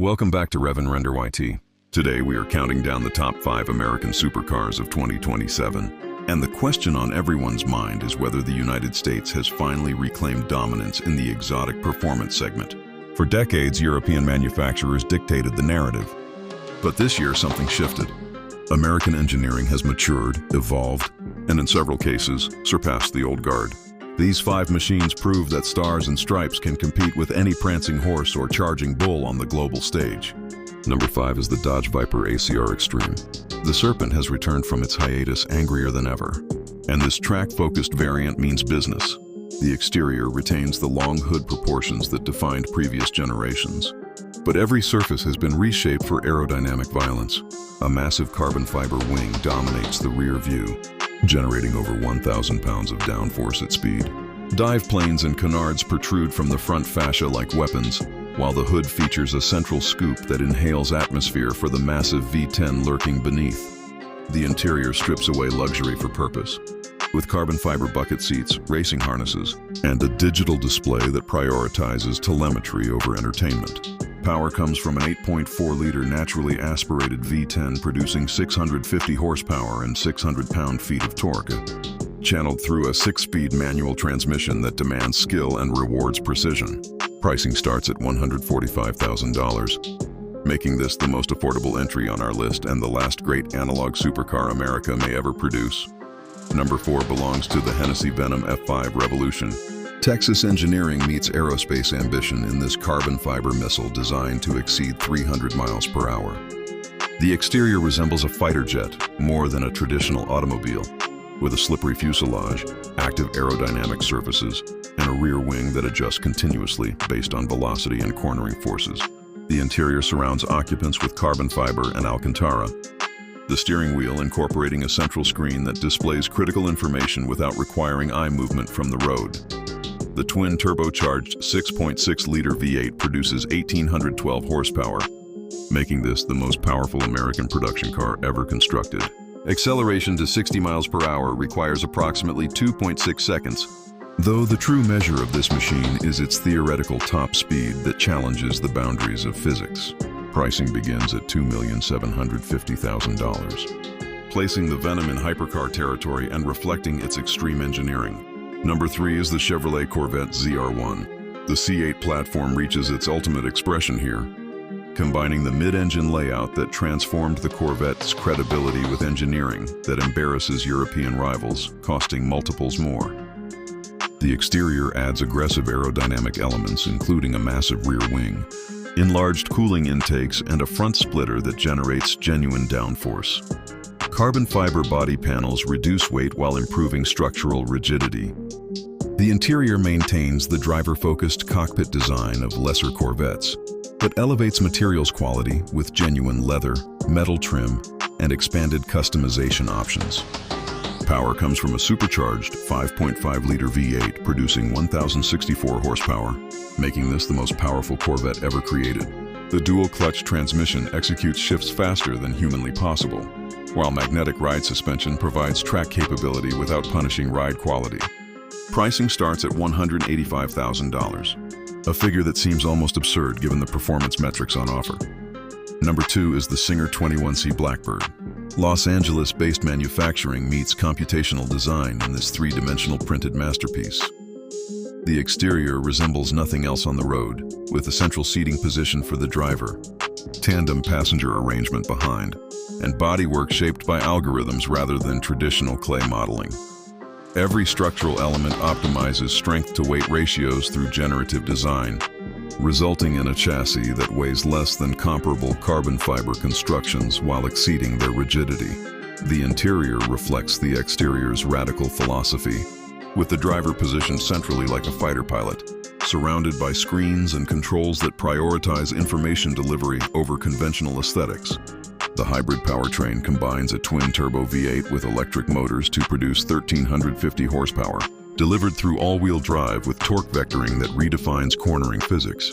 Welcome back to Rev and Render YT. Today we are counting down the top 5 American supercars of 2027. And the question on everyone's mind is whether the United States has finally reclaimed dominance in the exotic performance segment. For decades, European manufacturers dictated the narrative. But this year, something shifted. American engineering has matured, evolved, and in several cases, surpassed the old guard. These 5 machines prove that stars and stripes can compete with any prancing horse or charging bull on the global stage. Number 5 is the Dodge Viper ACR Extreme. The Serpent has returned from its hiatus angrier than ever. And this track-focused variant means business. The exterior retains the long hood proportions that defined previous generations. But every surface has been reshaped for aerodynamic violence. A massive carbon fiber wing dominates the rear view, generating over 1,000 pounds of downforce at speed. Dive planes and canards protrude from the front fascia like weapons, while the hood features a central scoop that inhales atmosphere for the massive V10 lurking beneath. The interior strips away luxury for purpose, with carbon fiber bucket seats, racing harnesses, and a digital display that prioritizes telemetry over entertainment. Power comes from an 8.4-liter naturally aspirated V10 producing 650 horsepower and 600 pound-feet of torque, channeled through a 6-speed manual transmission that demands skill and rewards precision. Pricing starts at $145,000, making this the most affordable entry on our list and the last great analog supercar America may ever produce. Number 4 belongs to the Hennessey Venom F5 Revolution. Texas engineering meets aerospace ambition in this carbon fiber missile designed to exceed 300 miles per hour. The exterior resembles a fighter jet more than a traditional automobile, with a slippery fuselage, active aerodynamic surfaces, and a rear wing that adjusts continuously based on velocity and cornering forces. The interior surrounds occupants with carbon fiber and Alcantara, the steering wheel incorporating a central screen that displays critical information without requiring eye movement from the road. The twin turbocharged 6.6-liter V8 produces 1,812 horsepower, making this the most powerful American production car ever constructed. Acceleration to 60 miles per hour requires approximately 2.6 seconds, though the true measure of this machine is its theoretical top speed that challenges the boundaries of physics. Pricing begins at $2,750,000, placing the Venom in hypercar territory and reflecting its extreme engineering. Number 3 is the Chevrolet Corvette ZR1. The C8 platform reaches its ultimate expression here, combining the mid-engine layout that transformed the Corvette's credibility with engineering that embarrasses European rivals, costing multiples more. The exterior adds aggressive aerodynamic elements, including a massive rear wing, enlarged cooling intakes, and a front splitter that generates genuine downforce. Carbon fiber body panels reduce weight while improving structural rigidity. The interior maintains the driver-focused cockpit design of lesser Corvettes, but elevates materials quality with genuine leather, metal trim, and expanded customization options. Power comes from a supercharged 5.5-liter V8 producing 1,064 horsepower, making this the most powerful Corvette ever created. The dual-clutch transmission executes shifts faster than humanly possible, while magnetic ride suspension provides track capability without punishing ride quality. Pricing starts at $185,000, a figure that seems almost absurd given the performance metrics on offer. Number 2 is the Czinger 21C Blackbird. Los Angeles-based manufacturing meets computational design in this 3-dimensional printed masterpiece. The exterior resembles nothing else on the road, with a central seating position for the driver, tandem passenger arrangement behind, and bodywork shaped by algorithms rather than traditional clay modeling. Every structural element optimizes strength-to-weight ratios through generative design, resulting in a chassis that weighs less than comparable carbon fiber constructions while exceeding their rigidity. The interior reflects the exterior's radical philosophy, with the driver positioned centrally like a fighter pilot, surrounded by screens and controls that prioritize information delivery over conventional aesthetics. The hybrid powertrain combines a twin-turbo V8 with electric motors to produce 1,350 horsepower, delivered through all-wheel drive with torque vectoring that redefines cornering physics.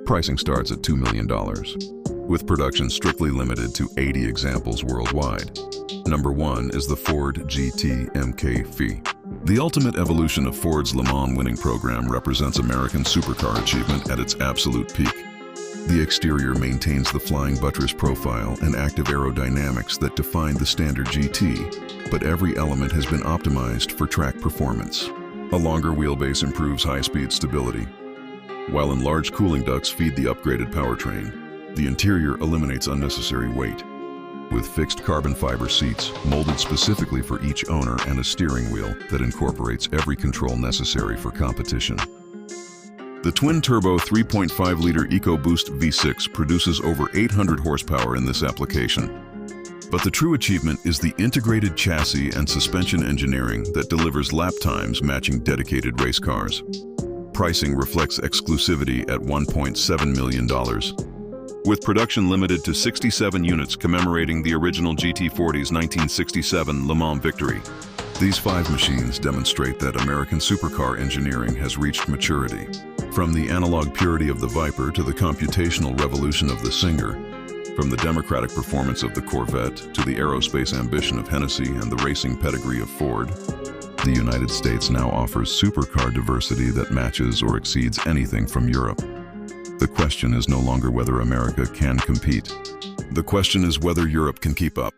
Pricing starts at $2 million, with production strictly limited to 80 examples worldwide. Number 1 is the Ford GT MK-FE. The ultimate evolution of Ford's Le Mans winning program represents American supercar achievement at its absolute peak. The exterior maintains the flying buttress profile and active aerodynamics that define the standard GT, but every element has been optimized for track performance. A longer wheelbase improves high-speed stability, while enlarged cooling ducts feed the upgraded powertrain. The interior eliminates unnecessary weight, with fixed carbon fiber seats molded specifically for each owner and a steering wheel that incorporates every control necessary for competition. The twin-turbo 3.5-liter EcoBoost V6 produces over 800 horsepower in this application. But the true achievement is the integrated chassis and suspension engineering that delivers lap times matching dedicated race cars. Pricing reflects exclusivity at $1.7 million, with production limited to 67 units commemorating the original GT40's 1967 Le Mans victory. These 5 machines demonstrate that American supercar engineering has reached maturity. From the analog purity of the Viper to the computational revolution of the Czinger, from the democratic performance of the Corvette to the aerospace ambition of Hennessey and the racing pedigree of Ford, the United States now offers supercar diversity that matches or exceeds anything from Europe. The question is no longer whether America can compete. The question is whether Europe can keep up.